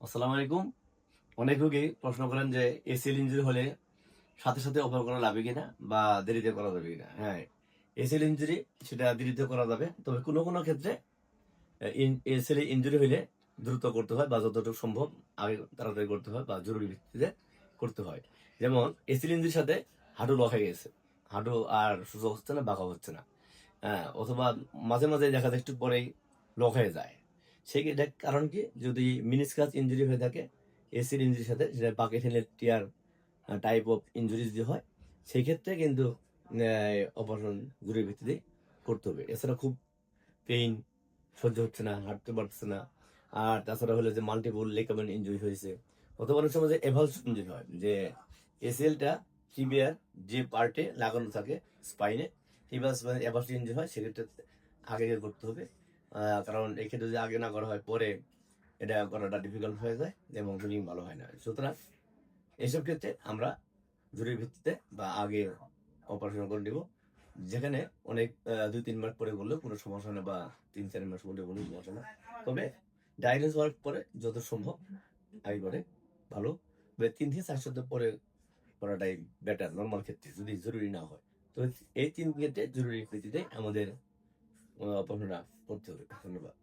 আসসালামু আলাইকুম। অনেক রোগী প্রশ্ন করেন যে এসিএল ইনজুরি হলে সাথে সাথে অপারেশন করা যাবে কিনা বা দেরিতে করা যাবে কিনা। হ্যাঁ, এসিএল ইনজুরি সেটা দেরিতে করা যাবে, তবে কোনো কোনো ক্ষেত্রে এসিএল ইনজুরি হলে দ্রুত করতে হয় বা যতটুকু সম্ভব আগে তাড়াতাড়ি করতে হয় বা জরুরি ভিত্তিতে করতে হয়। যেমন এসিএল ইনজুরির সাথে হাঁটু লক হয়ে গেছে, হাঁটু আর সোজা হচ্ছে না, বাঁকা হচ্ছে না। হ্যাঁ, অথবা মাঝে মাঝে দেখা যায় একটু পরেই লক হয়ে যায়। এটা কারণ কি, যদি মিনিসকাস ইনজুরি হয়ে থাকে এসির ইনজুরির সাথে, সেটা বাকেট হেলের টিয়ার টাইপ অফ ইনজুরি যদি হয়, সেই ক্ষেত্রে কিন্তু অপারেশন জরুরি ভিত্তিতে করতে হবে। এছাড়া খুব পেইন সহ্য হচ্ছে না, হাঁটতে পারছে না, আর তাছাড়া হলে যে মাল্টিপল লিগামেন্ট ইনজুরি হয়েছে, অথবা অনেক সময় যে এভালস ইনজুরি হয়, যে এসিএলটা টিবিয়ার যে পার্টে লাগানো থাকে স্পাইনে, এভালস ইনজুরি হয়, সেক্ষেত্রে আগে করতে হবে। কারণ এক্ষেত্রে যদি আগে না করা হয়, পরে এটা করাটা ডিফিকাল্ট হয়ে যায় এবং হিলিং ভালো হয় না। সুতরাং এইসব ক্ষেত্রে আমরা জরুরি ভিত্তিতে বা আগে অপারেশন করে নিব, যেখানে অনেক 2-3 মাস পরে করলেও কোনো সমস্যা না, বা 3-4 মাস পরে কোনো সমস্যা না। তবে ডায়াগনোস হওয়ার পরে যত সম্ভব আগে করে ভালো, 3 থেকে 4 সপ্তাহ পরে করাটাই বেটার নর্মাল ক্ষেত্রে, যদি জরুরি না হয়। তো এই 3 ক্ষেত্রে জরুরি ভিত্তিতে আমাদের অপারেশনটা করতে হবে। ধন্যবাদ।